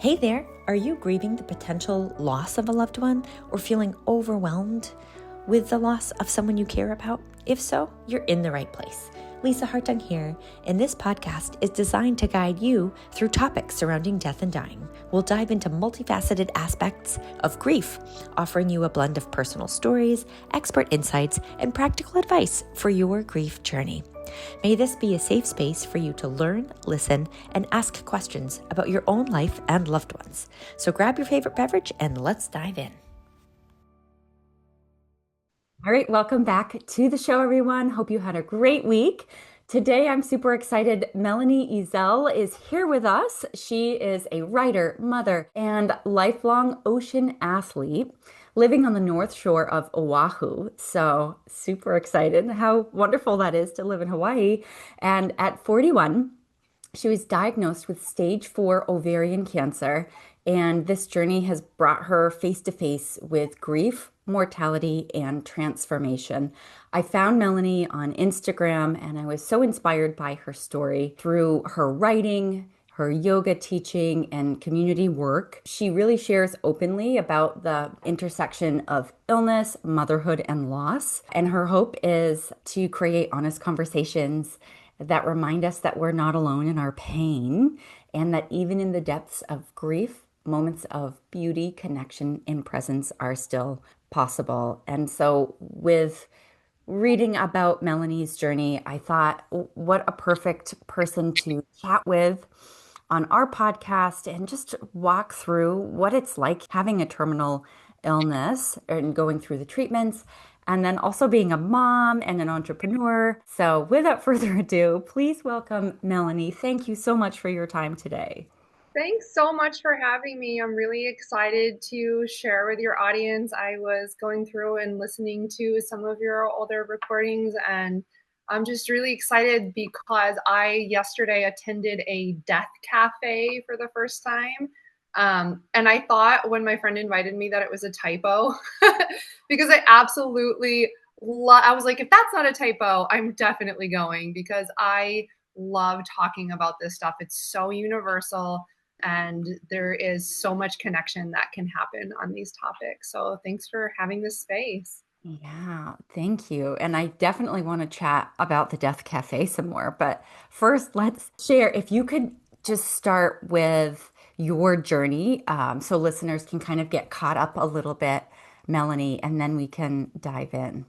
Hey there, are you grieving the potential loss of a loved one or feeling overwhelmed with the loss of someone you care about? If so, you're in the right place. Lisa Hartung here, and this podcast is designed to guide you through topics surrounding death and dying. We'll dive into multifaceted aspects of grief, offering you a blend of personal stories, expert insights, and practical advice for your grief journey. May this be a safe space for you to learn, listen, and ask questions about your own life and loved ones. So grab your favorite beverage and let's dive in. All right, welcome back to the show, everyone. Hope you had a great week. Today, I'm super excited. Melanie Ezell is here with us. She is a writer, mother, and lifelong ocean athlete living on the North Shore of Oahu. So super excited. How wonderful that is to live in Hawaii. And at 41, she was diagnosed with stage 4 ovarian cancer, and this journey has brought her face to face with grief, mortality, and transformation. I found Melanie on Instagram, and I was so inspired by her story through her writing, her yoga teaching, and community work. She really shares openly about the intersection of illness, motherhood, and loss. And her hope is to create honest conversations that remind us that we're not alone in our pain, and that even in the depths of grief, moments of beauty, connection, and presence are still possible. And so with reading about Melanie's journey, I thought, what a perfect person to chat with on our podcast and just walk through what it's like having a terminal illness and going through the treatments, and then also being a mom and an entrepreneur. So without further ado, please welcome Melanie. Thank you so much for your time today. Thanks so much for having me. I'm really excited to share with your audience. I was going through and listening to some of your older recordings, and I'm just really excited because I yesterday attended a death cafe for the first time. And I thought when my friend invited me that it was a typo because I absolutely I was like, if that's not a typo, I'm definitely going because I love talking about this stuff. It's so universal. And there is so much connection that can happen on these topics. So thanks for having this space. Yeah, thank you. And I definitely want to chat about the Death Cafe some more. But first, let's share if you could just start with your journey so listeners can kind of get caught up a little bit, Melanie, and then we can dive in.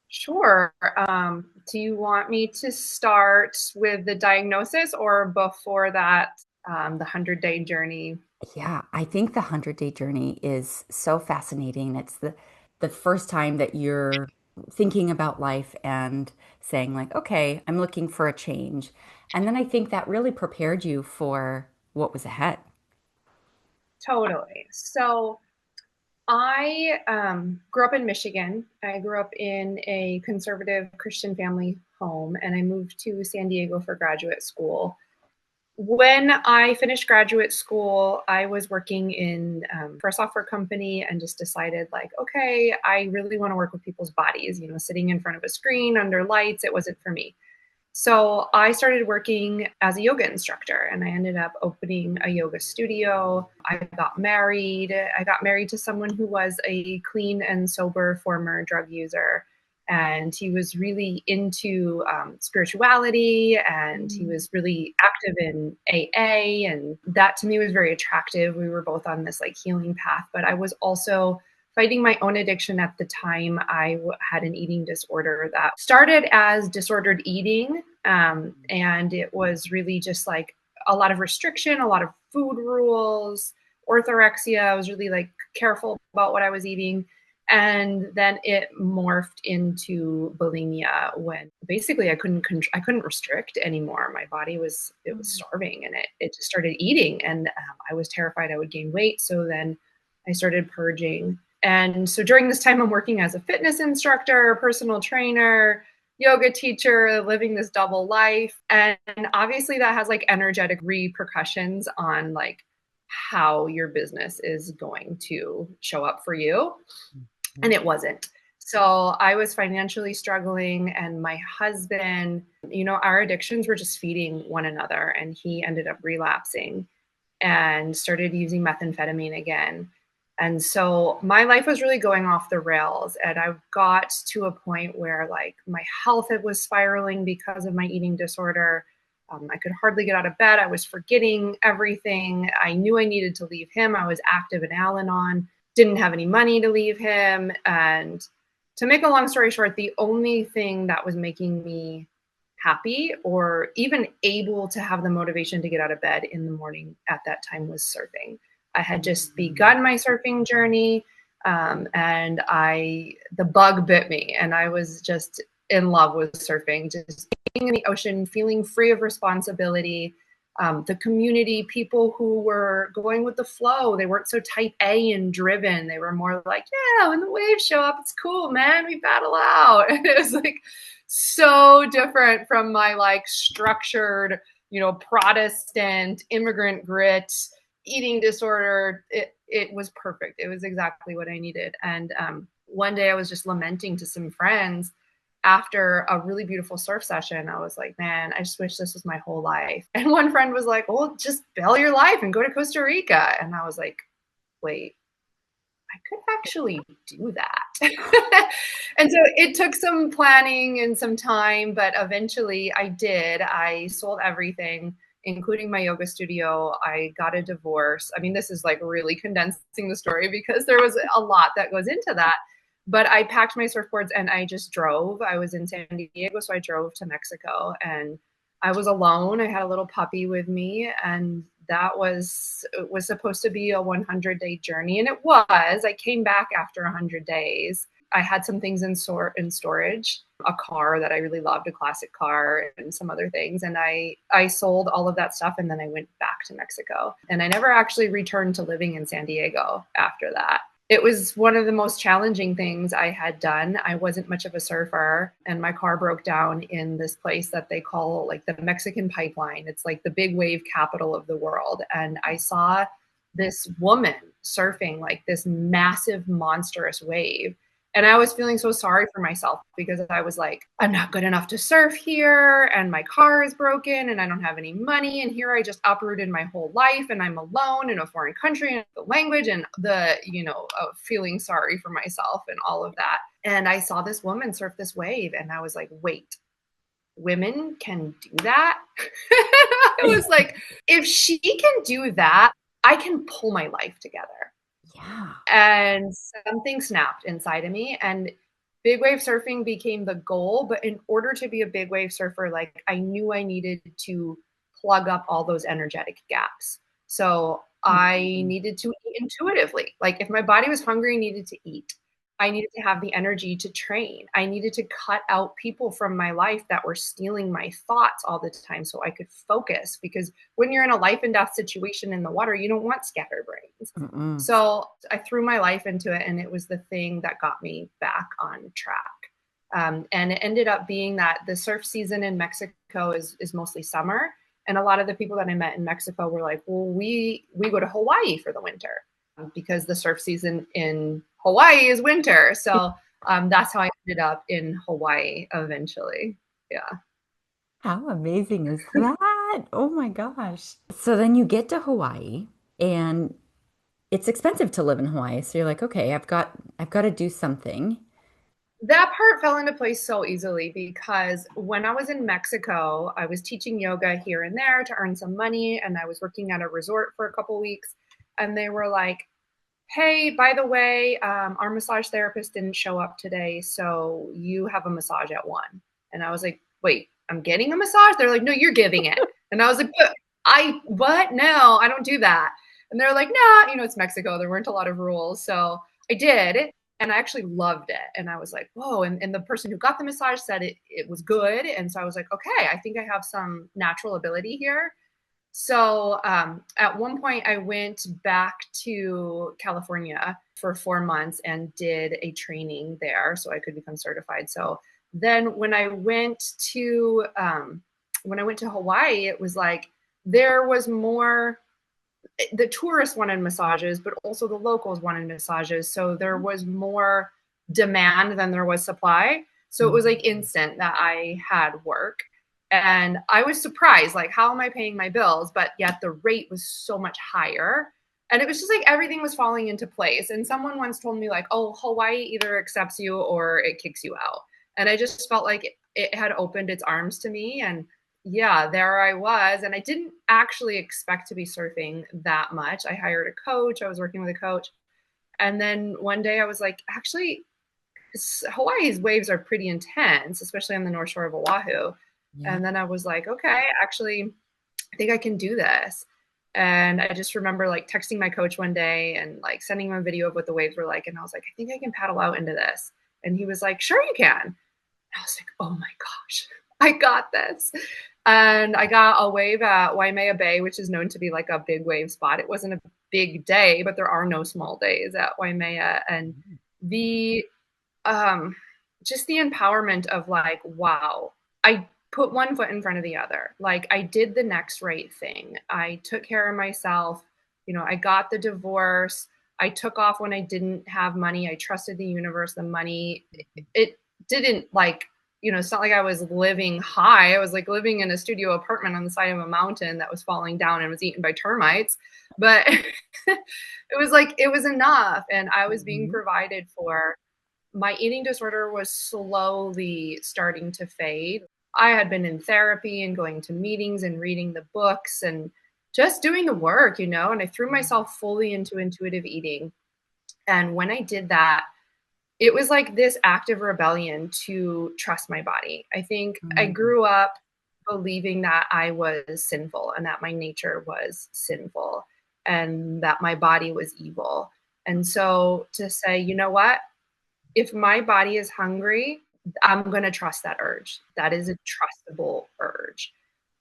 Sure. Do you want me to start with the diagnosis or before that, the 100-day journey? Yeah, I think the 100-day journey is so fascinating. It's the first time that you're thinking about life and saying like, okay, I'm looking for a change. And then I think that really prepared you for what was ahead. Totally. So I grew up in Michigan. I grew up in a conservative Christian family home, and I moved to San Diego for graduate school. When I finished graduate school, I was working in for a software company and just decided like, okay, I really want to work with people's bodies. You know, sitting in front of a screen under lights, it wasn't for me. So I started working as a yoga instructor and I ended up opening a yoga studio. I got married. I got married to someone who was a clean and sober former drug user. And he was really into spirituality and he was really active in AA. And that to me was very attractive. We were both on this like healing path, but I was also fighting my own addiction at the time. I had an eating disorder that started as disordered eating. And it was really just like a lot of restriction, a lot of food rules, orthorexia. I was really like careful about what I was eating. And then it morphed into bulimia when basically I couldn't restrict anymore. My body was starving and it just started eating, and I was terrified I would gain weight. So then I started purging. And so during this time, I'm working as a fitness instructor, personal trainer, yoga teacher, living this double life. And obviously that has like energetic repercussions on like how your business is going to show up for you. And it wasn't. So I was financially struggling, and my husband, you know, our addictions were just feeding one another, and he ended up relapsing. and started using methamphetamine again. And so my life was really going off the rails. And I got to a point where like my health was spiraling because of my eating disorder. I could hardly get out of bed. I was forgetting everything. I knew I needed to leave him. I was active in Al-Anon, didn't have any money to leave him. And to make a long story short, the only thing that was making me happy or even able to have the motivation to get out of bed in the morning at that time was surfing. I had just begun my surfing journey, and the bug bit me, and I was just in love with surfing, just being in the ocean, feeling free of responsibility. The community, people who were going with the flow, they weren't so type A and driven. They were more like, yeah, when the waves show up, it's cool, man. We battle out. And it was like so different from my like structured, Protestant immigrant grit eating disorder. It was perfect. It was exactly what I needed. And one day I was just lamenting to some friends after a really beautiful surf session. I was like, man, I just wish this was my whole life. And one friend was like, well, just bail your life and go to Costa Rica. And I was like, wait, I could actually do that. And so it took some planning and some time, but eventually I did. I sold everything, including my yoga studio. I got a divorce. I mean, this is like really condensing the story because there was a lot that goes into that. But I packed my surfboards and I just drove. I was in San Diego, so I drove to Mexico, and I was alone. I had a little puppy with me, and it was supposed to be a 100-day journey, and it was. I came back after 100 days. I had some things in storage, a car that I really loved, a classic car, and some other things. And I sold all of that stuff, and then I went back to Mexico. And I never actually returned to living in San Diego after that. It was one of the most challenging things I had done. I wasn't much of a surfer, and my car broke down in this place that they call like the Mexican pipeline. It's like the big wave capital of the world. And I saw this woman surfing like this massive, monstrous wave. And I was feeling so sorry for myself because I was like, I'm not good enough to surf here, and my car is broken, and I don't have any money. And here I just uprooted my whole life, and I'm alone in a foreign country, and the language, and the, feeling sorry for myself and all of that. And I saw this woman surf this wave, and I was like, wait, women can do that? I was like, if she can do that, I can pull my life together. Yeah. And something snapped inside of me, and big wave surfing became the goal. But in order to be a big wave surfer, like I knew I needed to plug up all those energetic gaps. So I needed to eat intuitively. Like if my body was hungry, I needed to eat. I needed to have the energy to train. I needed to cut out people from my life that were stealing my thoughts all the time so I could focus. Because when you're in a life and death situation in the water, you don't want scatterbrains. Mm-mm. So I threw my life into it, and it was the thing that got me back on track. And it ended up being that the surf season in Mexico is mostly summer. And a lot of the people that I met in Mexico were like, well, we go to Hawaii for the winter because the surf season in Hawaii is winter. So that's how I ended up in Hawaii eventually. Yeah. How amazing is that? Oh my gosh. So then you get to Hawaii, and it's expensive to live in Hawaii. So you're like, okay, I've got to do something. That part fell into place so easily because when I was in Mexico, I was teaching yoga here and there to earn some money, and I was working at a resort for a couple weeks, and they were like, hey, by the way, our massage therapist didn't show up today, so you have a massage at 1. And I was like, wait, I'm getting a massage? They're like, no, you're giving it. And I was like, what? No, I don't do that. And they're like, nah, it's Mexico. There weren't a lot of rules. So I did, and I actually loved it. And I was like, whoa. And the person who got the massage said it was good. And so I was like, okay, I think I have some natural ability here. So at one point, I went back to California for 4 months and did a training there so I could become certified. So then when I went to Hawaii, it was like there was more. The tourists wanted massages, but also the locals wanted massages. So there was more demand than there was supply. So it was like instant that I had work. And I was surprised, like, how am I paying my bills? But yet the rate was so much higher. And it was just like everything was falling into place. And someone once told me, like, oh, Hawaii either accepts you or it kicks you out. And I just felt like it had opened its arms to me. And yeah, there I was. And I didn't actually expect to be surfing that much. I hired a coach, I was working with a coach. And then one day I was like, actually, Hawaii's waves are pretty intense, especially on the North Shore of Oahu. Yeah. And then I was like, okay, actually, I think I can do this. And I just remember like texting my coach one day and like sending him a video of what the waves were like. And I was like, I think I can paddle out into this. And he was like, sure you can. And I was like, oh my gosh, I got this. And I got a wave at Waimea Bay, which is known to be like a big wave spot. It wasn't a big day, but there are no small days at Waimea. And the just the empowerment of like, wow, I put one foot in front of the other. Like I did the next right thing. I took care of myself. You know, I got the divorce. I took off when I didn't have money. I trusted the universe, the money. It didn't like, you know, it's not like I was living high. I was like living in a studio apartment on the side of a mountain that was falling down and was eaten by termites. But it was like, it was enough. And I was being Mhm. provided for. My eating disorder was slowly starting to fade. I had been in therapy and going to meetings and reading the books and just doing the work, you know, and I threw myself fully into intuitive eating. And when I did that, it was like this active rebellion to trust my body. I think I Mhm. grew up believing that I was sinful and that my nature was sinful and that my body was evil. And so to say, you know what? If my body is hungry, I'm going to trust that urge. That is a trustable urge.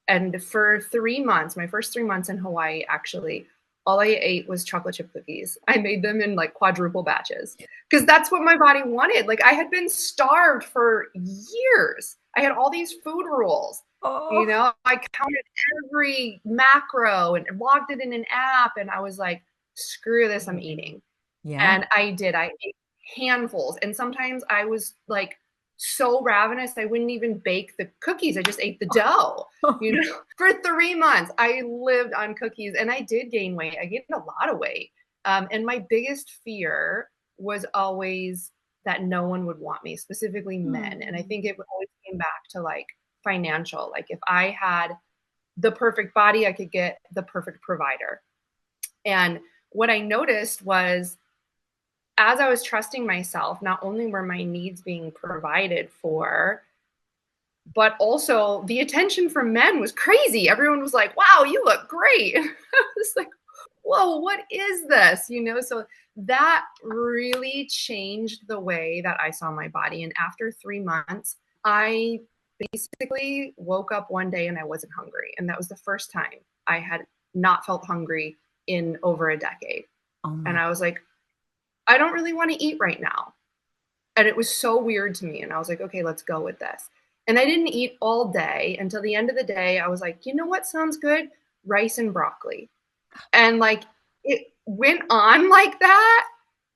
And for 3 months, my first 3 months in Hawaii, actually, all I ate was chocolate chip cookies. I made them in like quadruple batches because that's what my body wanted. Like I had been starved for years. I had all these food rules. You Oh, know, I counted every macro and logged it in an app. And I was like, screw this, I'm eating. yeah. And I did. I ate handfuls. And sometimes I was like so ravenous, I wouldn't even bake the cookies. I just ate the dough. You know, for 3 months, I lived on cookies and I did gain weight. I gained a lot of weight. And my biggest fear was always that no one would want me, specifically men. And I think it always came back to like financial. Like if I had the perfect body, I could get the perfect provider. And what I noticed was as I was trusting myself, not only were my needs being provided for, but also the attention from men was crazy. Everyone was like, wow, you look great. I was like, whoa, what is this? You know, so that really changed the way that I saw my body. And after 3 months, I basically woke up one day and I wasn't hungry. And that was the first time I had not felt hungry in over a decade. Oh And my. I was like, I don't really want to eat right now. And it was so weird to me. And I was like, okay, let's go with this. And I didn't eat all day until the end of the day. I was like, you know what sounds good? Rice and broccoli. And like it went on like that,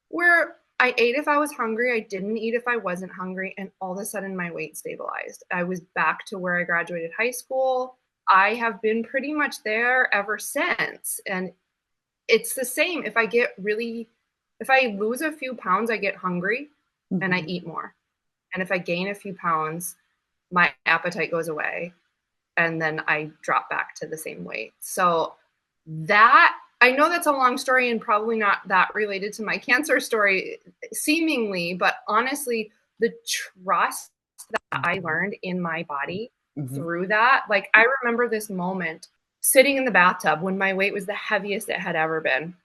where I ate if I was hungry, I didn't eat if I wasn't hungry. And all of a sudden, my weight stabilized. I was back to where I graduated high school. I have been pretty much there ever since. And it's the same. If I lose a few pounds, I get hungry and I Mhm. eat more. And if I gain a few pounds, my appetite goes away and then I drop back to the same weight. So that I know that's a long story and probably not that related to my cancer story, seemingly, but honestly, the trust that I Mhm. learned in my body Mhm. through that, like I remember this moment sitting in the bathtub when my weight was the heaviest it had ever been.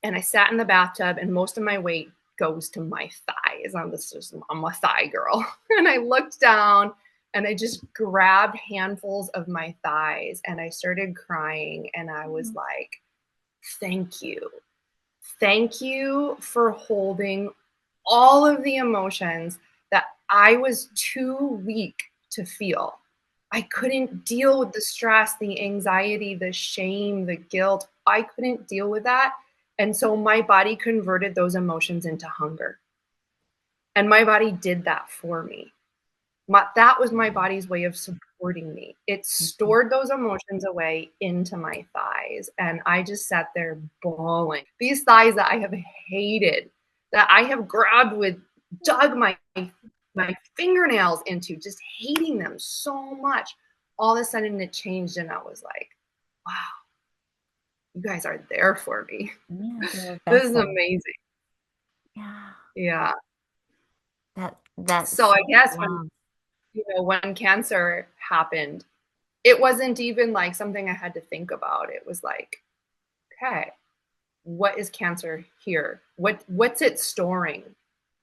And I sat in the bathtub, and most of my weight goes to my thighs. I'm a thigh girl. And I looked down and I just grabbed handfuls of my thighs and I started crying. And I was like, thank you. Thank you for holding all of the emotions that I was too weak to feel. I couldn't deal with the stress, the anxiety, the shame, the guilt. I couldn't deal with that. And so my body converted those emotions into hunger. And my body did that for me. That was my body's way of supporting supporting me. It stored those emotions away into my thighs. And I just sat there bawling. These thighs that I have hated, that I have grabbed with, dug my fingernails into, just hating them so much. All of a sudden it changed, and I was like, wow, you guys are there for me. Yeah, they're a This is vessel. amazing. Yeah. Yeah. That's So so I guess when, wow. when cancer happened, it wasn't even like something I had to think about. It was like, okay, what is cancer here? What's it storing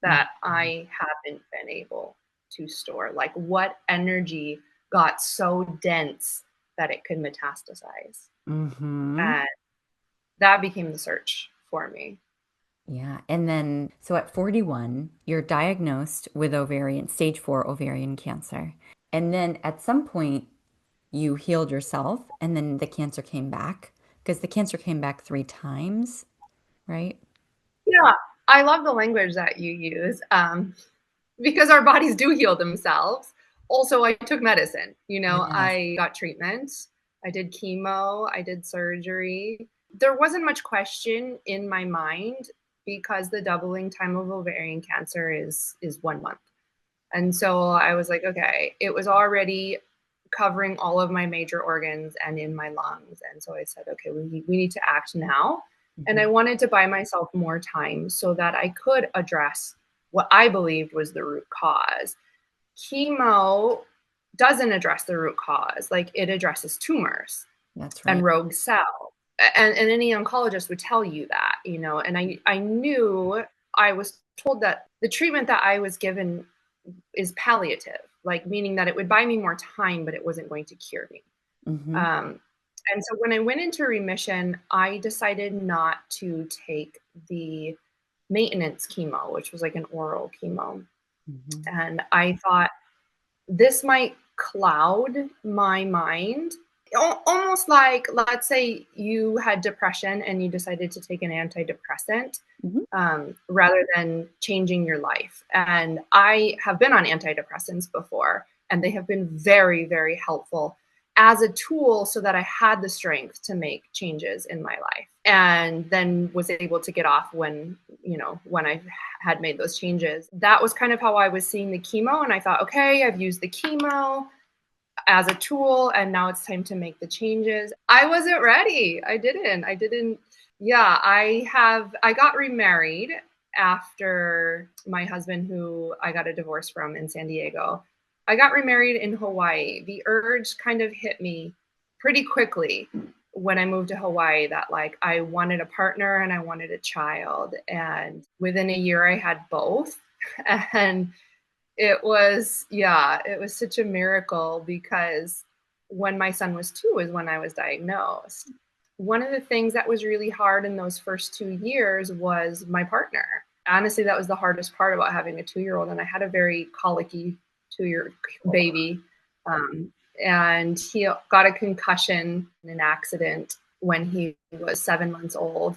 that Mhm. I haven't been able to store? Like, what energy got so dense that it could metastasize? Mm-hmm. And that became the search for me. Yeah. And then, so at 41, you're diagnosed with stage 4 ovarian cancer. And then at some point, you healed yourself, and then the cancer came back because the cancer came back 3 times, right? Yeah, I love the language that you use, because our bodies do heal themselves. Also, I took medicine. Yes. I got treatment. I did chemo. I did surgery. There wasn't much question in my mind because the doubling time of ovarian cancer is 1 month. And so I was like, okay, it was already covering all of my major organs and in my lungs. And so I said, okay, we need to act now. And I Mhm. wanted to buy myself more time so that I could address what I believed was the root cause. Chemo doesn't address the root cause, like it addresses tumors That's and right. rogue cells. And any oncologist would tell you that, and I knew, I was told that the treatment that I was given is palliative, like meaning that it would buy me more time, but it wasn't going to cure me. Hmm. Um, and so when I went into remission, I decided not to take the maintenance chemo, which was like an oral chemo. Hmm. And I thought this might cloud my mind. Almost like, let's say you had depression and you decided to take an antidepressant, Hmm. rather than changing your life. And I have been on antidepressants before, and they have been very, very helpful as a tool so that I had the strength to make changes in my life, and then was able to get off when I had made those changes. That was kind of how I was seeing the chemo. And I thought, okay, I've used the chemo as a tool, and now it's time to make the changes. I wasn't ready. I didn't. Yeah, I got remarried after my husband, who I got a divorce from in San Diego. I got remarried in Hawaii. The urge kind of hit me pretty quickly when I moved to Hawaii that, like, I wanted a partner and I wanted a child. And within a year I had both. And it was such a miracle, because when my son was 2 is when I was diagnosed. One of the things that was really hard in those first 2 years was my partner. Honestly, that was the hardest part about having a 2-year-old. And I had a very colicky 2-year baby. Um, and he got a concussion in an accident when he was 7 months old.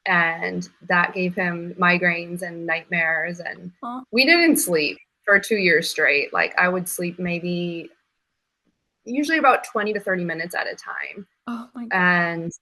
And that gave him migraines and nightmares. And Oh, we didn't sleep for 2 years straight. Like, I would sleep maybe usually about 20 to 30 minutes at a time. oh my God. And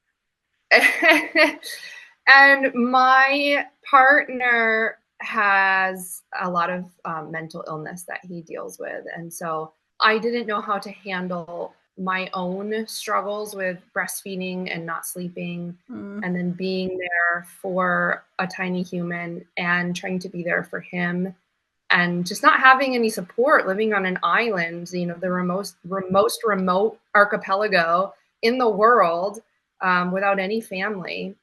and my partner has a lot of mental illness that he deals with. And so I didn't know how to handle my own struggles with breastfeeding and not sleeping, Mm. and then being there for a tiny human and trying to be there for him, and just not having any support, living on an island, the most remote archipelago in the world, without any family,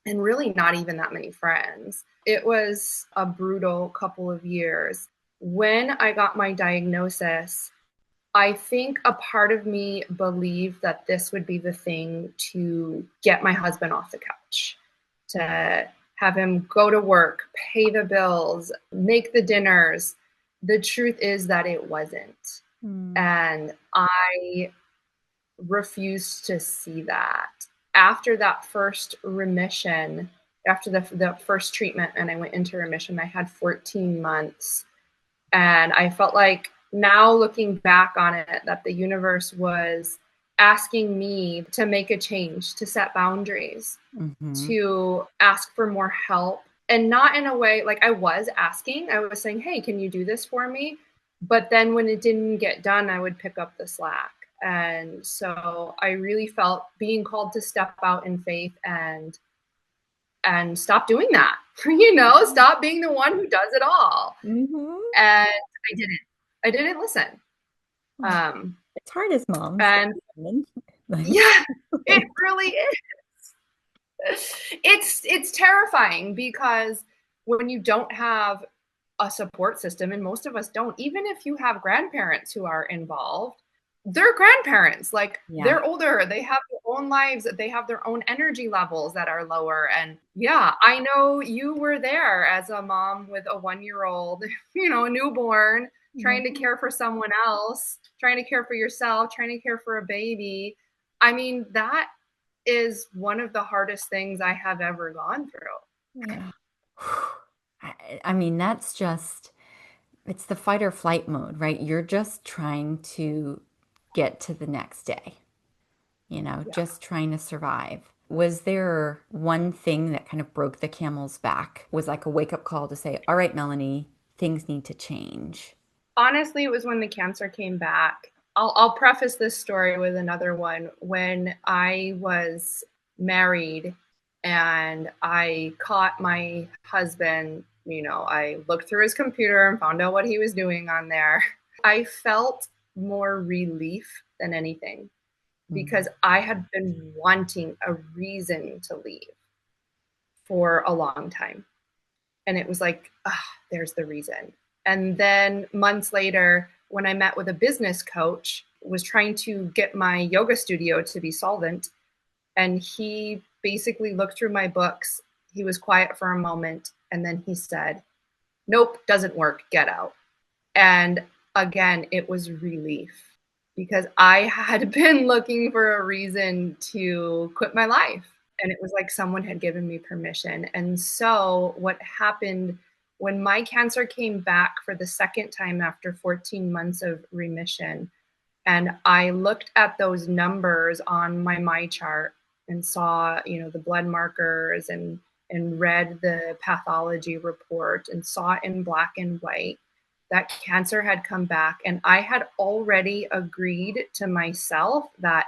and really not even that many friends. It was a brutal couple of years. When I got my diagnosis, I think a part of me believed that this would be the thing to get my husband off the couch, to have him go to work, pay the bills, make the dinners. The truth is that it wasn't. Mm. And I refused to see that. After that first remission, after the first treatment, and I went into remission, I had 14 months. And I felt like now looking back on it, that the universe was asking me to make a change, to set boundaries, Mm-hmm. to ask for more help. And not in a way like I was asking, I was saying, hey, can you do this for me? But then when it didn't get done, I would pick up the slack. And so I really felt being called to step out in faith and stop doing that, stop being the one who does it all. Mm-hmm. And I didn't listen. Oh, Um, it's hard as moms. and Like, yeah, it really is. It's terrifying because when you don't have a support system, and most of us don't, even if you have grandparents who are involved, they're grandparents, like yeah. they're older, they have their own lives, they have their own energy levels that are lower. And yeah, I know you were there as a mom with a 1-year old, a newborn, trying to Mhm. care for someone else, trying to care for yourself, trying to care for a baby. I mean, that is one of the hardest things I have ever gone through. Yeah. I mean, that's just, it's the fight or flight mode, right? You're just trying to get to the next day, Yeah. just trying to survive. Was there one thing that kind of broke the camel's back? Was like a wake up call to say, all right, Melanie, things need to change? Honestly, it was when the cancer came back. I'll preface this story with another one. When I was married and I caught my husband, I looked through his computer and found out what he was doing on there. I felt more relief than anything Mm. because I had been wanting a reason to leave for a long time. And it was like, there's the reason. And then months later, when I met with a business coach, was trying to get my yoga studio to be solvent. And he basically looked through my books. He was quiet for a moment. And then he said, nope, doesn't work. Get out. And again, it was relief because I had been looking for a reason to quit my life. And it was like someone had given me permission. And so, what happened when my cancer came back for the second time after 14 months of remission, and I looked at those numbers on my chart and saw, the blood markers and read the pathology report and saw in black and white that cancer had come back. And I had already agreed to myself that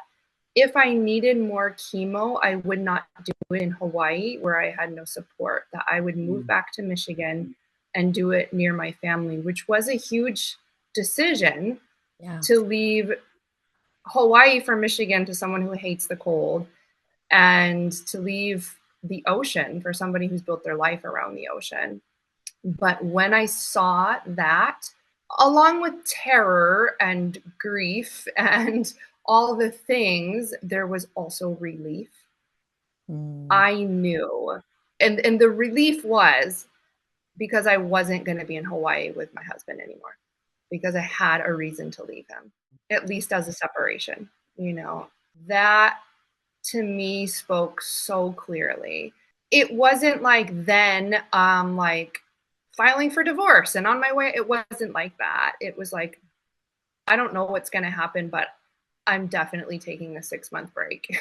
if I needed more chemo, I would not do it in Hawaii where I had no support, that I would move Mm. back to Michigan and do it near my family, which was a huge decision Yeah. to leave Hawaii for Michigan to someone who hates the cold, and to leave the ocean for somebody who's built their life around the ocean. But when I saw that, along with terror and grief and all the things, there was also relief. Mm. I knew. And the relief was because I wasn't going to be in Hawaii with my husband anymore, because I had a reason to leave him, at least as a separation. That to me spoke so clearly. It wasn't like then, like filing for divorce and on my way. It wasn't like that. It was like, I don't know what's going to happen, but I'm definitely taking a 6-month break.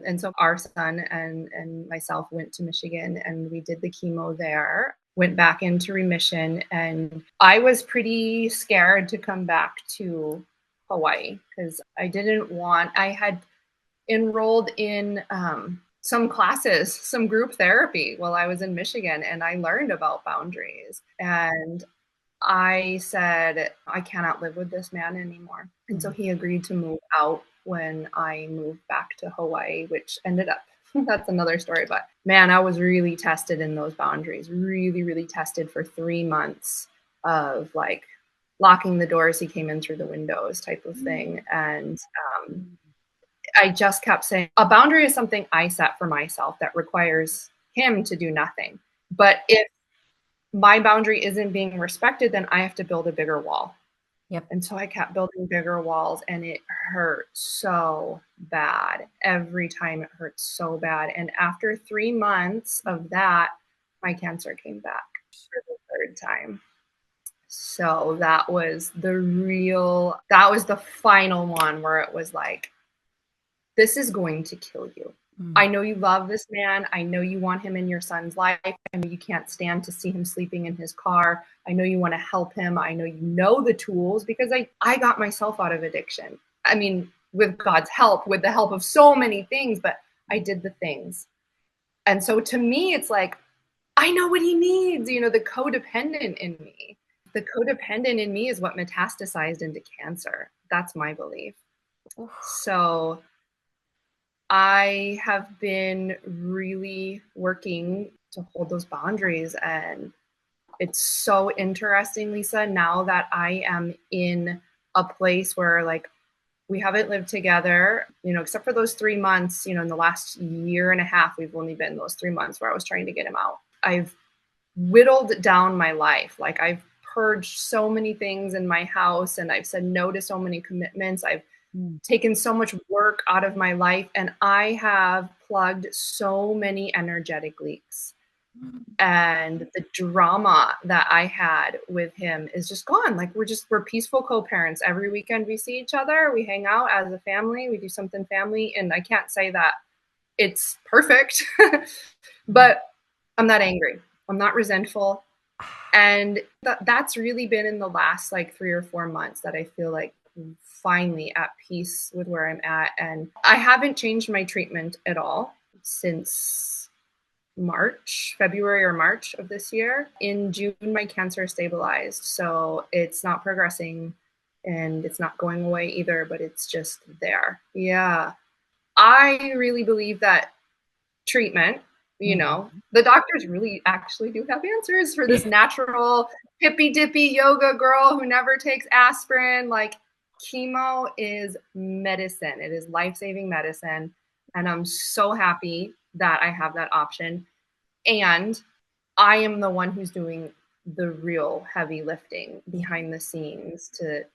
And so our son and myself went to Michigan and we did the chemo there, went back into remission. And I was pretty scared to come back to Hawaii because I had enrolled in some classes, some group therapy while I was in Michigan, and I learned about boundaries. And I said, I cannot live with this man anymore. And so Mm. he agreed to move out when I moved back to Hawaii, which ended up, that's another story. But man, I was really tested in those boundaries, really, really tested for 3 months of like locking the doors. He came in through the windows type of thing. And I just kept saying a boundary is something I set for myself that requires him to do nothing. But if my boundary isn't being respected, then I have to build a bigger wall. Yep. And so I kept building bigger walls, and it hurt so bad. Every time it hurt so bad. And after 3 months of that, my cancer came back for the third time. So that was the final one where it was like, this is going to kill you. Mm. I know you love this man. I know you want him in your son's life. I know you can't stand to see him sleeping in his car. I know you want to help him. I know you know the tools because I got myself out of addiction. I mean, with God's help, with the help of so many things, but I did the things. And so to me, it's like, I know what he needs, the codependent in me. The codependent in me is what metastasized into cancer. That's my belief. Oof. So I have been really working to hold those boundaries. And it's so interesting, Lisa, now that I am in a place where like we haven't lived together, except for those 3 months, in the last year and a half, we've only been those 3 months where I was trying to get him out. I've whittled down my life. Like I've purged so many things in my house and I've said no to so many commitments. I've Mm. taken so much work out of my life and I have plugged so many energetic leaks. And the drama that I had with him is just gone. Like we're peaceful co-parents. Every weekend we see each other, we hang out as a family, we do something family. And I can't say that it's perfect, but I'm not angry. I'm not resentful. And that's really been in the last like 3 or 4 months that I feel like finally at peace with where I'm at. And I haven't changed my treatment at all since February or March of this year. In June, my cancer stabilized. So it's not progressing and it's not going away either, but it's just there. Yeah. I really believe that treatment, Mhm. the doctors really actually do have answers for this natural hippy dippy yoga girl who never takes aspirin. Like chemo is medicine. It is life-saving medicine. And I'm so happy that I have that option. And I am the one who's doing the real heavy lifting behind the scenes to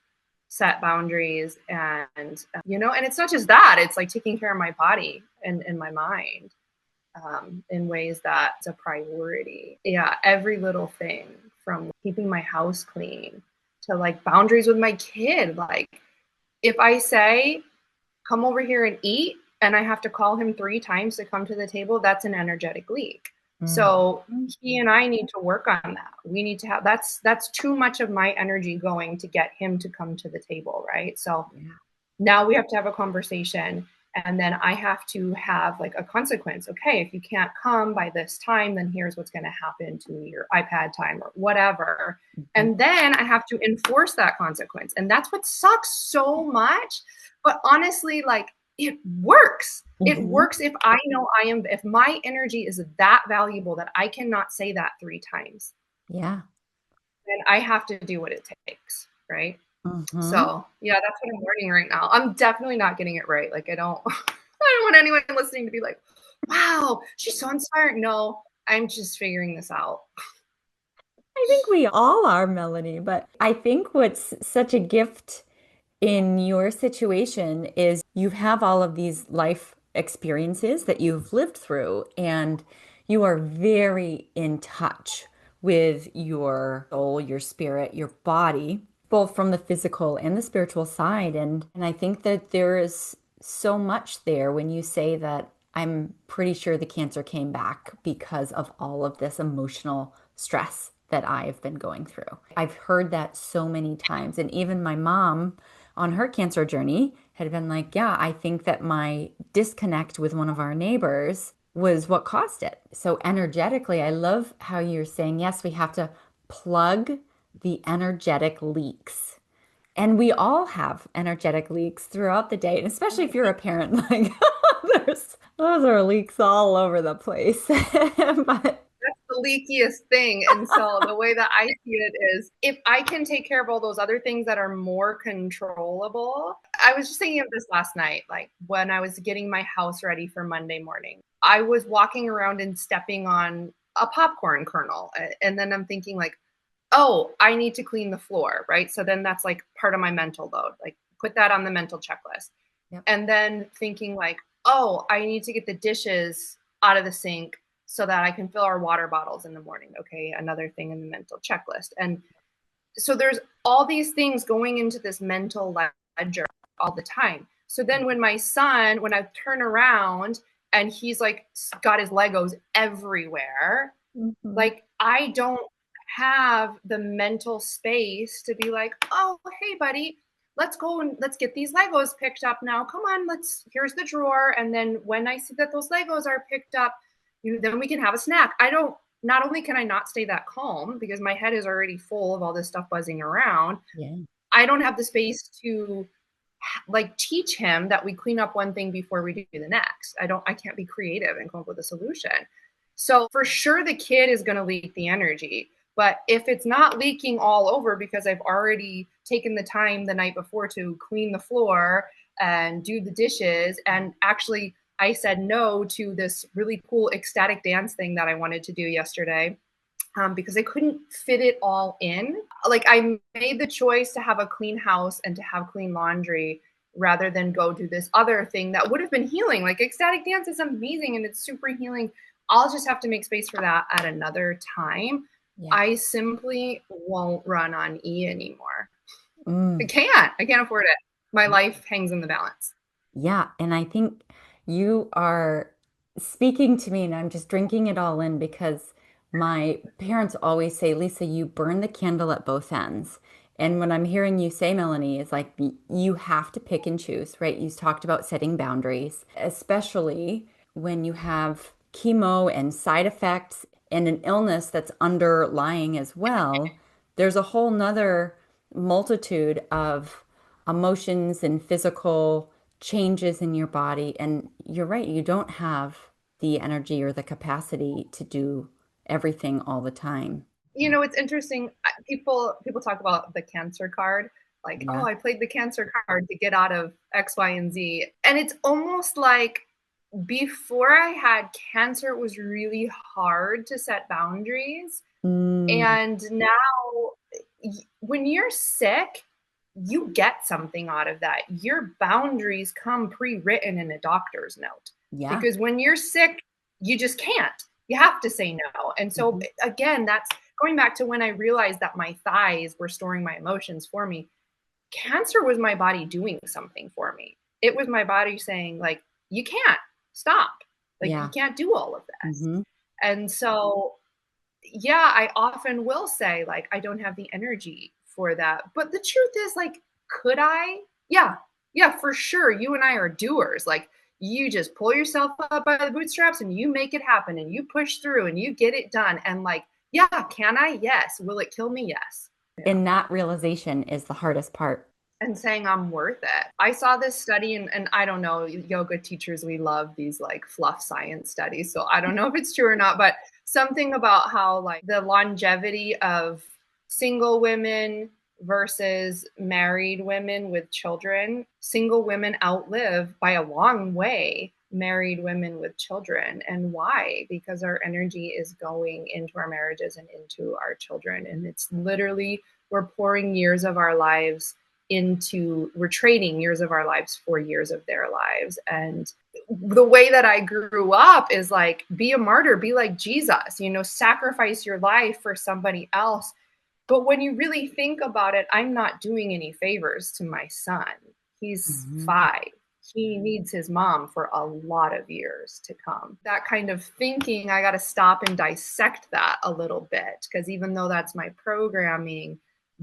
set boundaries and it's not just that, it's like taking care of my body and my mind in ways that's a priority. Yeah, every little thing from keeping my house clean to like boundaries with my kid. Like if I say, come over here and eat, and I have to call him 3 times to come to the table, that's an energetic leak. So Mhm. he and I need to work on that. We need to have that's too much of my energy going to get him to come to the table, right? So Yeah. now we have to have a conversation and then I have to have like a consequence. Okay, if you can't come by this time, then here's what's going to happen to your iPad time or whatever. Mhm. And then I have to enforce that consequence. And that's what sucks so much. But honestly, like it works. It Mhm. works if I know if my energy is that valuable that I cannot say that 3 times, Yeah. then I have to do what it takes. Right. Mhm. So yeah, that's what I'm learning right now. I'm definitely not getting it right. Like I don't I don't want anyone listening to be like, wow, she's so inspired. No, I'm just figuring this out. I think we all are, Melanie, but I think what's such a gift in your situation is you have all of these life experiences that you've lived through, and you are very in touch with your soul, your spirit, your body, both from the physical and the spiritual side. And I think that there is so much there when you say that I'm pretty sure the cancer came back because of all of this emotional stress that I've been going through. I've heard that so many times. And even my mom on her cancer journey had been like, yeah, I think that my disconnect with one of our neighbors was what caused it. So energetically, I love how you're saying, yes, we have to plug the energetic leaks. And we all have energetic leaks throughout the day, and especially if you're a parent, like there's those are leaks all over the place. But That's the leakiest thing. And so the way that I see it is if I can take care of all those other things that are more controllable. I was just thinking of this last night, like when I was getting my house ready for Monday morning. I was walking around and stepping on a popcorn kernel. And then I'm thinking like, oh, I need to clean the floor, right? So then that's like part of my mental load. Like put that on the mental checklist. yep. And then thinking like, oh, I need to get the dishes out of the sink so that I can fill our water bottles in the morning. Okay, another thing in the mental checklist. And So there's all these things going into this mental ledger all the time. So then when I turn around and he's like got his Legos everywhere, Mhm. like I don't have the mental space to be like, oh, hey, buddy, let's go and let's get these Legos picked up now. Come on, here's the drawer. And then when I see that those Legos are picked up, then we can have a snack. Not only can I not stay that calm because my head is already full of all this stuff buzzing around, Yeah. I don't have the space to like teach him that we clean up one thing before we do the next. I can't be creative and come up with a solution. So for sure the kid is going to leak the energy. But if it's not leaking all over because I've already taken the time the night before to clean the floor and do the dishes, and actually I said no to this really cool ecstatic dance thing that I wanted to do yesterday, because I couldn't fit it all in. Like I made the choice to have a clean house and to have clean laundry rather than go do this other thing that would have been healing. Like ecstatic dance is amazing and it's super healing. I'll just have to make space for that at another time. Yeah. I simply won't run on E anymore. I Mm. can't. I can't afford it. My life hangs in the balance. Yeah, and I think you are speaking to me, and I'm just drinking it all in because my parents always say, Lisa, you burn the candle at both ends. And what I'm hearing you say, Melanie, is like you have to pick and choose, right? You talked about setting boundaries, especially when you have chemo and side effects and an illness that's underlying as well. There's a whole nother multitude of emotions and physical changes in your body. And you're right, you don't have the energy or the capacity to do everything all the time. It's interesting. People talk about the cancer card, like, oh, Yeah. I played the cancer card to get out of X, Y, and Z. And it's almost like before I had cancer, it was really hard to set boundaries. Mm, And now, when you're sick, you get something out of that. Your boundaries come pre-written in a doctor's note, yeah. because when you're sick, you just can't. You have to say no. And so, Mhm. again, that's going back to when I realized that my thighs were storing my emotions for me. Cancer was my body doing something for me. It was my body saying, like, you can't stop. Like, you Yeah. can't do all of this. Hmm. And so, yeah, I often will say, like, I don't have the energy for that. But the truth is, like, could I? Yeah. Yeah, for sure. You and I are doers. Like, you just pull yourself up by the bootstraps and you make it happen and you push through and you get it done. And, like, yeah, can I? Yes. Will it kill me? Yes. Yeah. And that realization is the hardest part. And saying I'm worth it. I saw this study, and I don't know, yoga teachers, we love these like fluff science studies. So I don't know if it's true or not, but something about how like the longevity of single women versus married women with children, single women outlive by a long way married women with children. And why? Because our energy is going into our marriages and into our children. And it's literally, we're pouring years of our lives we're trading years of our lives for years of their lives. And the way that I grew up is like, be a martyr, be like Jesus, sacrifice your life for somebody else. But when you really think about it, I'm not doing any favors to my son. He's Hmm. 5. He needs his mom for a lot of years to come. That kind of thinking, I got to stop and dissect that a little bit, because even though that's my programming,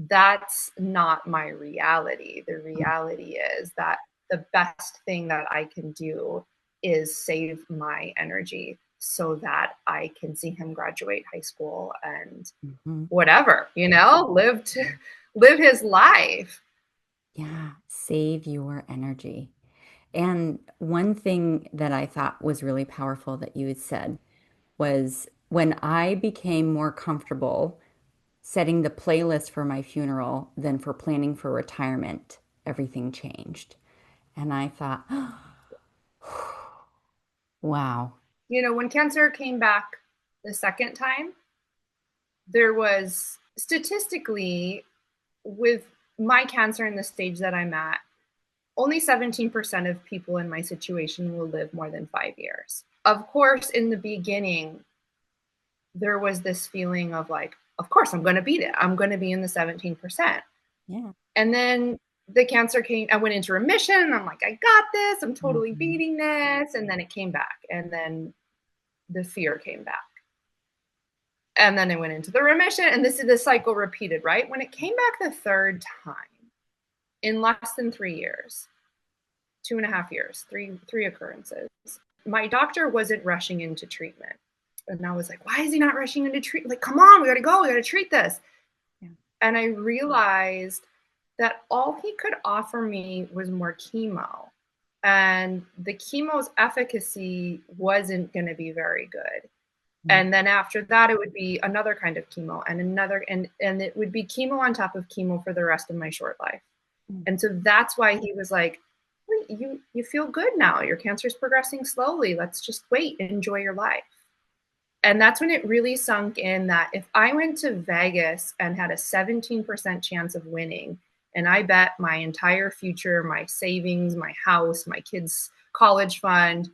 that's not my reality. The reality is that the best thing that I can do is save my energy so that I can see him graduate high school and Hmm. whatever, live his life. Yeah. Save your energy. And one thing that I thought was really powerful that you had said was when I became more comfortable setting the playlist for my funeral than for planning for retirement, everything changed. And I thought, wow. When cancer came back the second time, there was statistically, with my cancer in the stage that I'm at, only 17% of people in my situation will live more than 5 years. Of course, in the beginning, there was this feeling of like, of course I'm going to beat it. I'm going to be in the 17%. Yeah. And then the cancer came, I went into remission. I'm like, I got this. I'm totally Mhm. beating this. And then it came back. And then the fear came back. And then I went into the remission. And this is the cycle repeated, right? When it came back the third time in less than 3 years, 2.5 years, three occurrences, my doctor wasn't rushing into treatment. And I was like, why is he not rushing into treatment? Like, come on, we got to go. We got to treat this. Yeah. And I realized that all he could offer me was more chemo. And the chemo's efficacy wasn't going to be very good. Mm. And then after that, it would be another kind of chemo and another, and it would be chemo on top of chemo for the rest of my short life. Mm. And so that's why he was like, you feel good now. Your cancer's progressing slowly. Let's just wait and enjoy your life. And that's when it really sunk in that if I went to Vegas and had a 17% chance of winning, and I bet my entire future, my savings, my house, my kids' college fund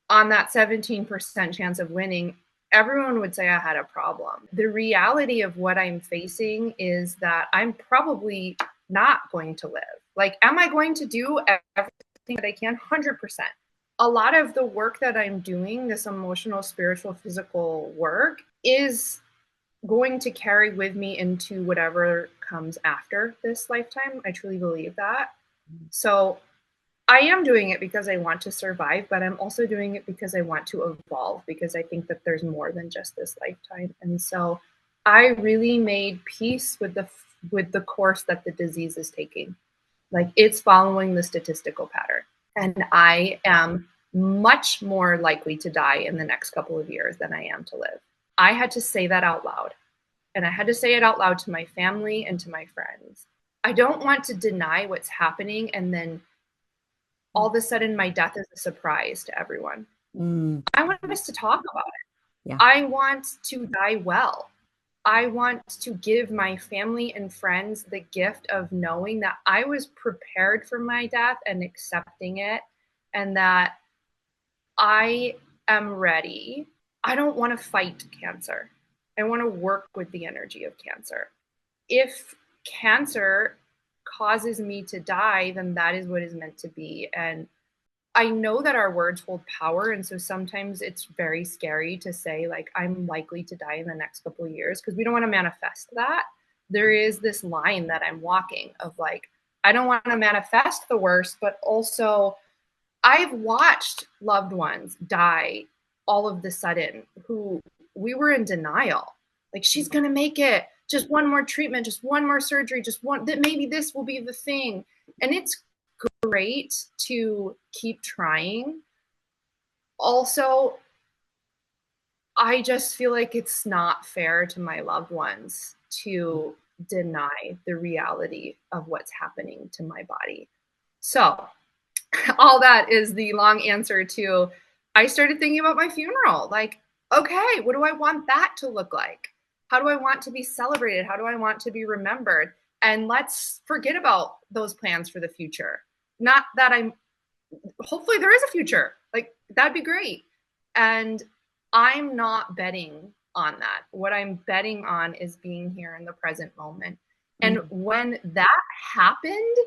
on that 17% chance of winning, everyone would say I had a problem. The reality of what I'm facing is that I'm probably not going to live. Like, am I going to do everything that I can? 100%. A lot of the work that I'm doing, this emotional, spiritual, physical work, is going to carry with me into whatever comes after this lifetime. I truly believe that. So I am doing it because I want to survive, but I'm also doing it because I want to evolve, because I think that there's more than just this lifetime. And so I really made peace with the course that the disease is taking. Like, it's following the statistical pattern. And I am much more likely to die in the next couple of years than I am to live. I had to say that out loud. And I had to say it out loud to my family and to my friends. I don't want to deny what's happening and then all of a sudden my death is a surprise to everyone. Mm. I want us to talk about it. Yeah. I want to die well. I want to give my family and friends the gift of knowing that I was prepared for my death and accepting it, and that I am ready. I don't want to fight cancer. I want to work with the energy of cancer. If cancer causes me to die, then that is what is meant to be. And I know that our words hold power. And so sometimes it's very scary to say, like, I'm likely to die in the next couple of years, because we don't want to manifest that. There is this line that I'm walking of like, I don't want to manifest the worst, but also I've watched loved ones die all of the sudden who we were in denial. Like, she's going to make it. Just one more treatment, just one more surgery, just one, that maybe this will be the thing. And it's great to keep trying. Also, I just feel like it's not fair to my loved ones to deny the reality of what's happening to my body. So, all that is the long answer to, I started thinking about my funeral. Like, okay, what do I want that to look like? How do I want to be celebrated? How do I want to be remembered? And let's forget about those plans for the future. Not that hopefully there is a future. Like, that'd be great. And I'm not betting on that. What I'm betting on is being here in the present moment. And Mm. when that happened,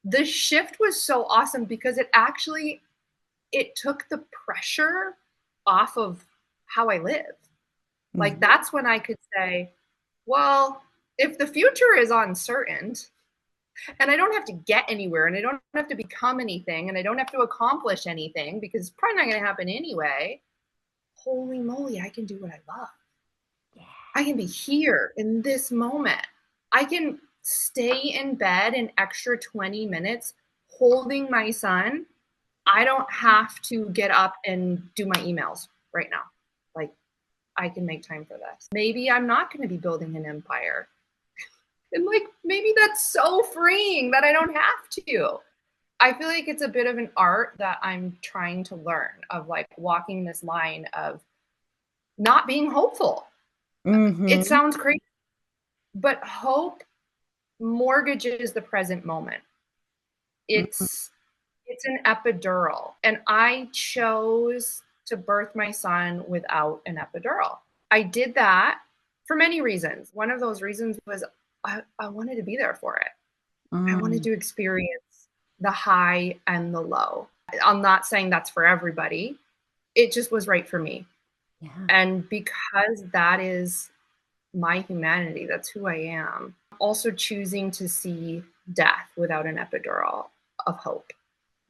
the shift was so awesome, because it took the pressure off of how I live. Like, Mm. that's when I could say, well, if the future is uncertain and I don't have to get anywhere and I don't have to become anything and I don't have to accomplish anything, because it's probably not going to happen anyway, holy moly, I can do what I love. Yeah. I can be here in this moment. I can stay in bed an extra 20 minutes holding my son. I don't have to get up and do my emails right now. Like, I can make time for this. Maybe I'm not going to be building an empire. And like, maybe that's so freeing that I don't have to. I feel like it's a bit of an art that I'm trying to learn, of like walking this line of not being hopeful. It Mm-hmm. sounds crazy, but hope mortgages the present moment. Mm-hmm. It's an epidural, and I chose to birth my son without an epidural. I did that for many reasons. One of those reasons was I wanted to be there for it. I wanted Mm, to experience the high and the low. I'm not saying that's for everybody. It just was right for me. yeah. And because that is my humanity, that's who I am. Also choosing to see death without an epidural of hope.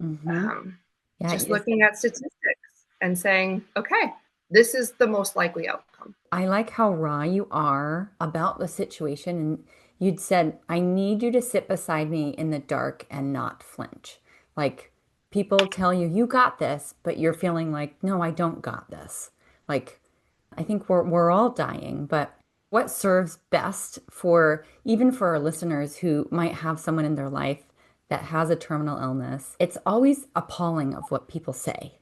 Hmm. Um, Yeah. just looking at statistics and saying, okay, this is the most likely outcome. I like how raw you are about the situation. And you'd said, I need you to sit beside me in the dark and not flinch. Like people tell you, you got this, but you're feeling like, no, I don't got this. Like, I think we're all dying, but what serves best for even for our listeners who might have someone in their life that has a terminal illness, it's always appalling of what people say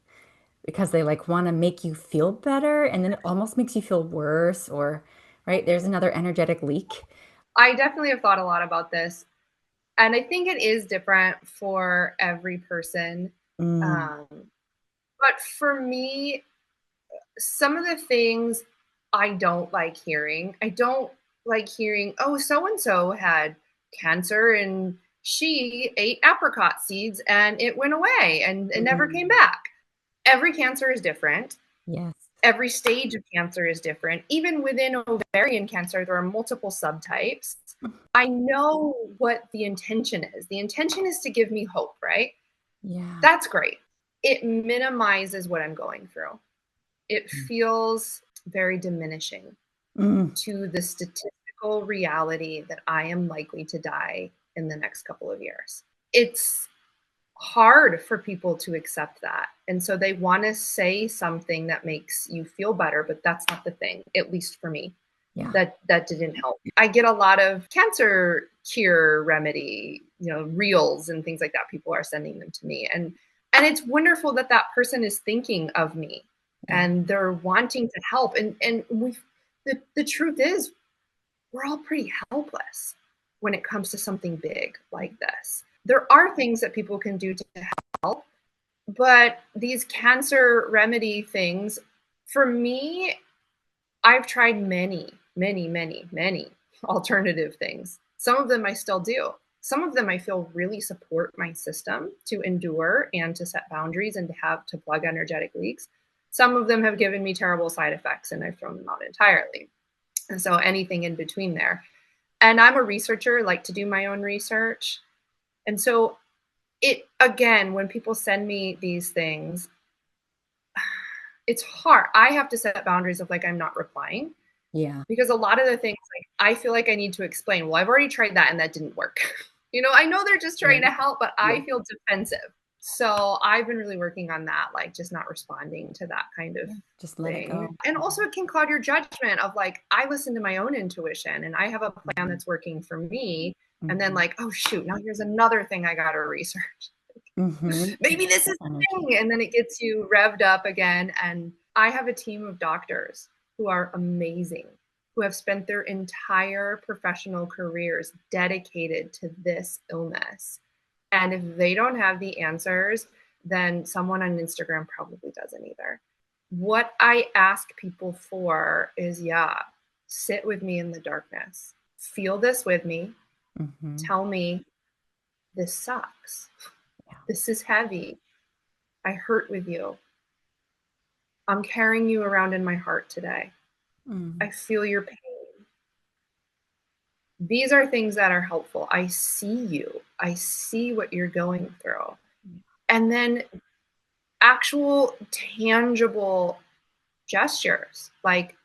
because they like want to make you feel better and then it almost makes you feel worse or right there's another energetic leak. I definitely have thought a lot about this. And I think it is different for every person. Mm, Um, but for me, some of the things I don't like hearing, I don't like hearing, oh, so and so had cancer and she ate apricot seeds and it went away and it never came mm, back. Every cancer is different. yes. Every stage of cancer is different. Even within ovarian cancer, there are multiple subtypes. I know what the intention is. The intention is to give me hope, right? Yeah. That's great. It minimizes what I'm going through. It feels very diminishing Mm, to the statistical reality that I am likely to die in the next couple of years. It's hard for people to accept that. And so they want to say something that makes you feel better, but that's not the thing, at least for me. yeah. That didn't help. I get a lot of cancer cure remedy, reels and things like that. People are sending them to me. And it's wonderful that that person is thinking of me Yeah. and they're wanting to help. And the truth is we're all pretty helpless when it comes to something big like this. There are things that people can do to help, but these cancer remedy things, for me, I've tried many, many, many, many alternative things. Some of them I still do. Some of them I feel really support my system to endure and to set boundaries and to plug energetic leaks. Some of them have given me terrible side effects and I've thrown them out entirely. And so anything in between there. And I'm a researcher, like to do my own research. And so it, again, when people send me these things, it's hard. I have to set boundaries of like, I'm not replying Yeah. because a lot of the things like I feel like I need to explain, well, I've already tried that and that didn't work. I know they're just trying Yeah. to help, but Yeah. I feel defensive. So I've been really working on that, like just not responding to that kind of Yeah. Just let it thing. go. And also it can cloud your judgment of like, I listen to my own intuition and I have a plan Hmm. that's working for me. And then Hmm. like, oh shoot, now here's another thing I gotta research. Hmm. Maybe this is the Energy. thing. And then it gets you revved up again. And I have a team of doctors who are amazing, who have spent their entire professional careers dedicated to this illness. And if they don't have the answers, then someone on Instagram probably doesn't either. What I ask people for is, yeah, sit with me in the darkness. Feel this with me. Hmm. Tell me this sucks. Yeah. This is heavy. I hurt with you. I'm carrying you around in my heart today. Mm. I feel your pain. These are things that are helpful. I see you. I see what you're going through. And then actual tangible gestures. Like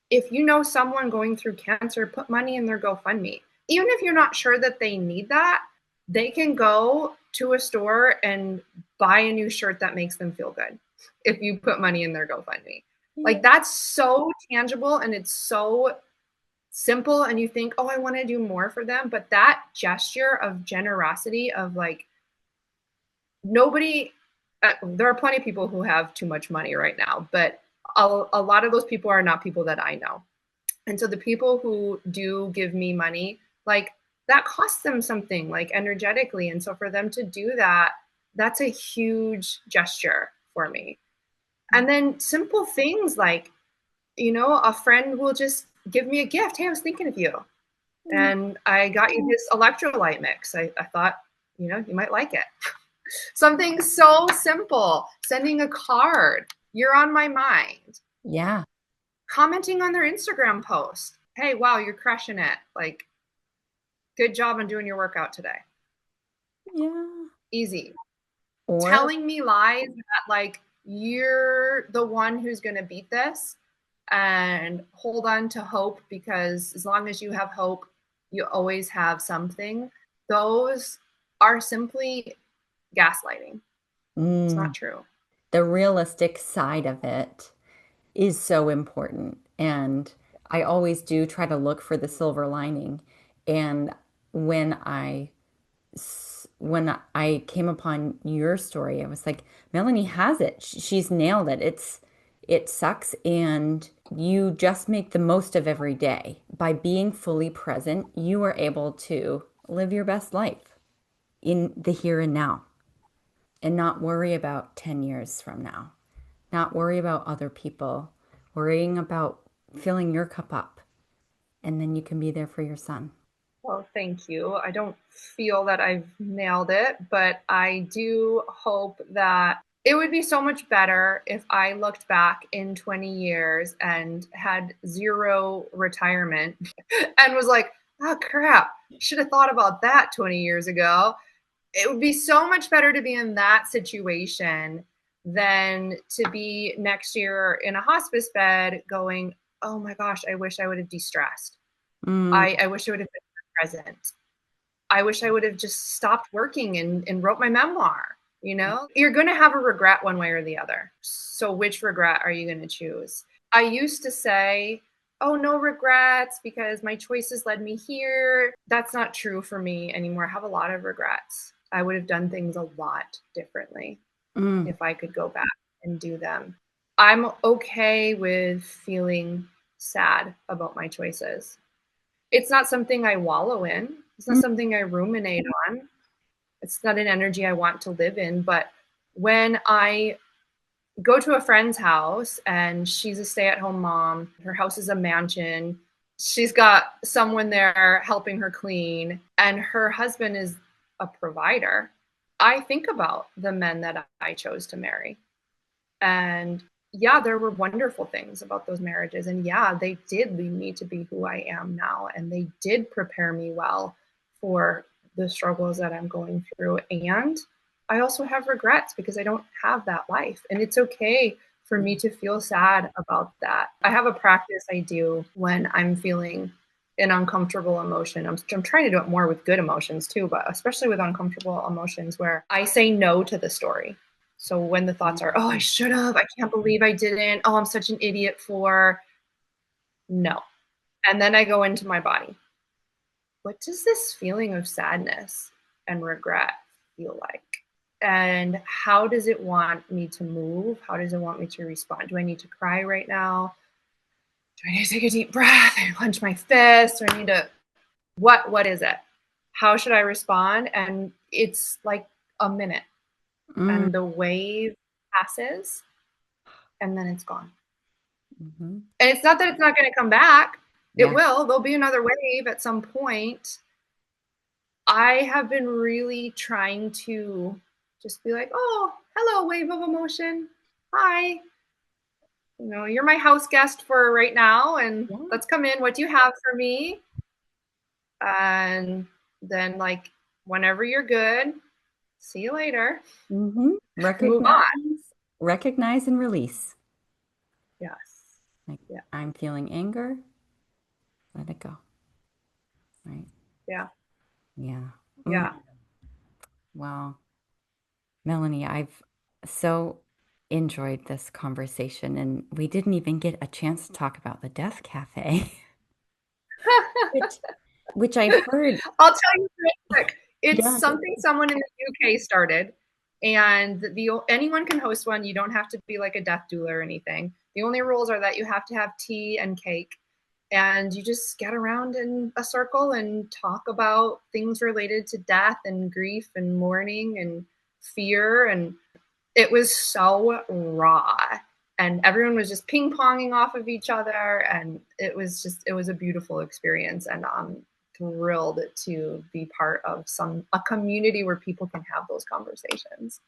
if you know someone going through cancer, put money in their GoFundMe. Even if you're not sure that they need that, they can go to a store and buy a new shirt that makes them feel good if you put money in their GoFundMe. Yeah. Like that's so tangible and it's so simple and you think, oh, I want to do more for them. But that gesture of generosity of like nobody, there are plenty of people who have too much money right now, but a lot of those people are not people that I know. And so the people who do give me money, like that costs them something like energetically. And so for them to do that, that's a huge gesture for me. And then simple things like, a friend will just give me a gift. Hey, I was thinking of you. And I got you this electrolyte mix. I thought, you might like it. Something so simple. Sending a card. You're on my mind. Yeah. Commenting on their Instagram post. Hey, wow, you're crushing it. Like, good job on doing your workout today. Yeah. Easy. Or, Telling me lies that, like, you're the one who's going to beat this, and hold on to hope, because as long as you have hope, you always have something. Those are simply gaslighting. It's not mm, true. the realistic side of it is so important. And I always do try to look for the silver lining. And when I came upon your story, I was like, Melanie has it. She's nailed it. It sucks, and you just make the most of every day. By being fully present, you are able to live your best life in the here and now and not worry about 10 years from now, not worry about other people, worrying about filling your cup up, and then you can be there for your son. Well, thank you. I don't feel that I've nailed it, but I do hope that it would be so much better if I looked back in 20 years and had zero retirement and was like, oh crap, should have thought about that 20 years ago. It would be so much better to be in that situation than to be next year in a hospice bed going, oh my gosh, I wish I would have de-stressed. Mm, I wish I would have been present. I wish I would have just stopped working and wrote my memoir. You're going to have a regret one way or the other. So which regret are you going to choose? I used to say, oh, no regrets because my choices led me here. That's not true for me anymore. I have a lot of regrets. I would have done things a lot differently mm, if I could go back and do them. I'm okay with feeling sad about my choices. It's not something I wallow in. It's not mm, something I ruminate on. It's not an energy I want to live in. But when I go to a friend's house and she's a stay-at-home mom, her house is a mansion, she's got someone there helping her clean, and her husband is a provider, I think about the men that I chose to marry. And yeah, there were wonderful things about those marriages. And yeah, they did lead me to be who I am now. And they did prepare me well for the struggles that I'm going through. And I also have regrets because I don't have that life. And it's okay for me to feel sad about that. I have a practice I do when I'm feeling an uncomfortable emotion. I'm trying to do it more with good emotions too, but especially with uncomfortable emotions, where I say no to the story. So when the thoughts are, oh, I should have, I can't believe I didn't, oh, I'm such an idiot for, no. And then I go into my body. What does this feeling of sadness and regret feel like? And how does it want me to move? How does it want me to respond? Do I need to cry right now? Do I need to take a deep breath and clench my fist? Do I need to, what is it? How should I respond? And it's like a minute, mm, and the wave passes, and then it's gone. mhm. And it's not that it's not going to come back. It Yeah. will. There'll be another wave at some point. I have been really trying to just be like, oh, hello, wave of emotion. Hi. You're my house guest for right now, and Yeah. let's come in. What do you have for me? And then, like, whenever you're good, see you later. Hmm. Move on. Recognize and release. Yes. Like, Yeah. I'm feeling anger, let it go. Right? Yeah. Yeah. Mm. Yeah. Wow. Melanie, I've so enjoyed this conversation, and we didn't even get a chance to talk about the Death Cafe, which which I've heard. I'll tell you real quick. It's Yeah. something someone in the UK started, and anyone can host one. You don't have to be like a death doula or anything. The only rules are that you have to have tea and cake, and you just get around in a circle and talk about things related to death and grief and mourning and fear. And it was so raw. and everyone was just ping-ponging off of each other, and it was a beautiful experience, and I'm thrilled to be part of a community where people can have those conversations.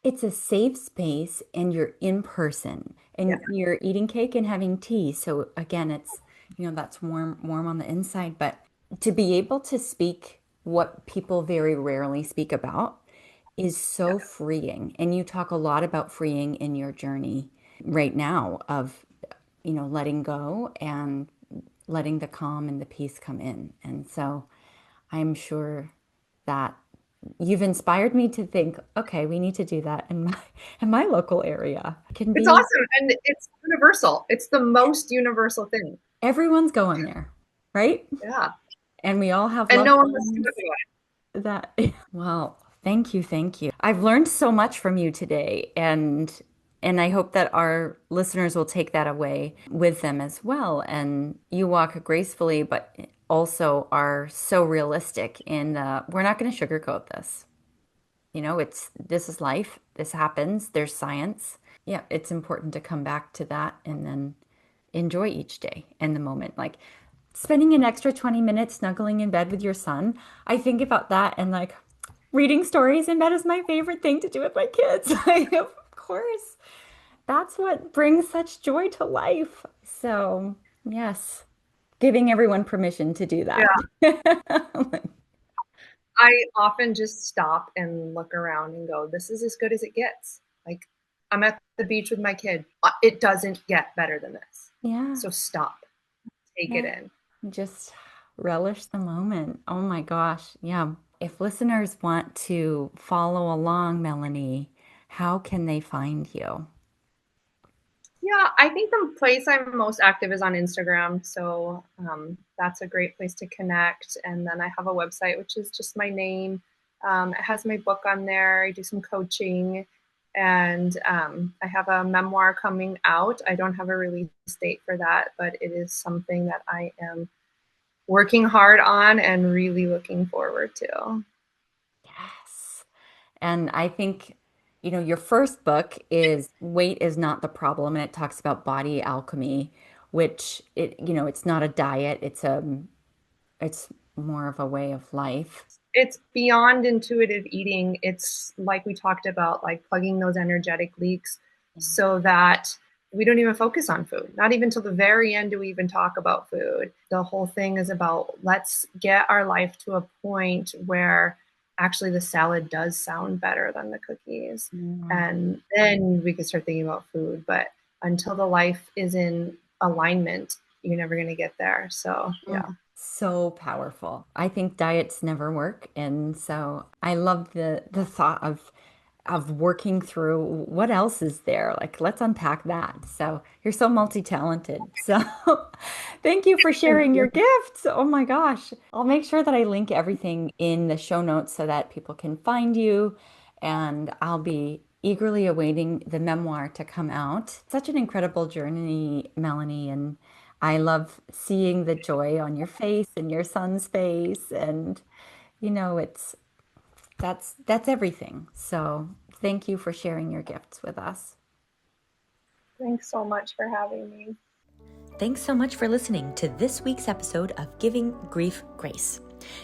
It's a safe space and you're in person Yeah. and you're eating cake and having tea. So again, it's, that's warm on the inside, but to be able to speak what people very rarely speak about is so freeing. And you talk a lot about freeing in your journey right now of, letting go and letting the calm and the peace come in. And so I'm sure that you've inspired me to think, okay, we need to do that in my local area. It can It's be awesome, and it's universal. It's the most universal thing. everyone's going there, right? Yeah. And we all have And loved no one was ones doing that, well, thank you, thank you. I've learned so much from you today, and I hope that our listeners will take that away with them as well. And you walk gracefully, but also are so realistic in we're not going to sugarcoat this. This is life. This happens. There's science. Yeah, it's important to come back to that and then enjoy each day and the moment. Like spending an extra 20 minutes snuggling in bed with your son. I think about that and like reading stories in bed is my favorite thing to do with my kids. Like, of course, that's what brings such joy to life. So, yes, giving everyone permission to do that. Yeah. I often just stop and look around and go, this is as good as it gets. Like, I'm at the beach with my kid. It doesn't get better than this. Yeah. So stop, take it Yeah. in. Just relish the moment. Oh my gosh. Yeah. If listeners want to follow along, Melanie, how can they find you? Yeah, I think the place I'm most active is on Instagram. So that's a great place to connect. And then I have a website, which is just my name. It has my book on there. I do some coaching. And I have a memoir coming out. I don't have a release date for that, but it is something that I am working hard on and really looking forward to. Yes. And I think, your first book is Weight is Not the Problem, and it talks about body alchemy, which it's not a diet, it's more of a way of life. It's beyond intuitive eating. It's like we talked about, like plugging those energetic leaks so that we don't even focus on food. Not even till the very end do we even talk about food. The whole thing is about let's get our life to a point where actually the salad does sound better than the cookies. And then we can start thinking about food. But until the life is in alignment, you're never going to get there. So, yeah. So powerful. I think diets never work, and so I love the thought of working through what else is there. Like, let's unpack that. So you're so multi-talented. So thank you for Thank sharing you. your gifts. Oh my gosh. I'll make sure that I link everything in the show notes so that people can find you, and I'll be eagerly awaiting the memoir to come out. Such an incredible journey, Melanie, and I love seeing the joy on your face and your son's face, and it's that's everything. So thank you for sharing your gifts with us. Thanks so much for having me. Thanks so much for listening to this week's episode of Giving Grief Grace.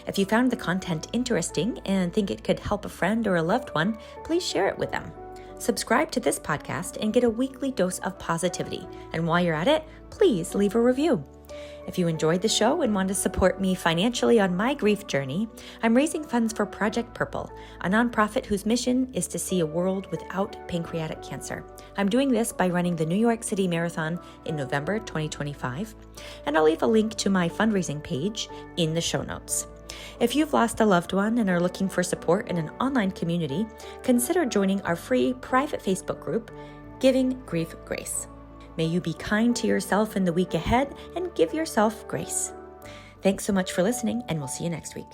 If you found the content interesting and think it could help a friend or a loved one, please share it with them. Subscribe to this podcast and get a weekly dose of positivity. And while you're at it, please leave a review. If you enjoyed the show and want to support me financially on my grief journey, I'm raising funds for Project Purple, a nonprofit whose mission is to see a world without pancreatic cancer. I'm doing this by running the New York City Marathon in November 2025, and I'll leave a link to my fundraising page in the show notes. If you've lost a loved one and are looking for support in an online community, consider joining our free private Facebook group, Giving Grief Grace. May you be kind to yourself in the week ahead and give yourself grace. Thanks so much for listening, and we'll see you next week.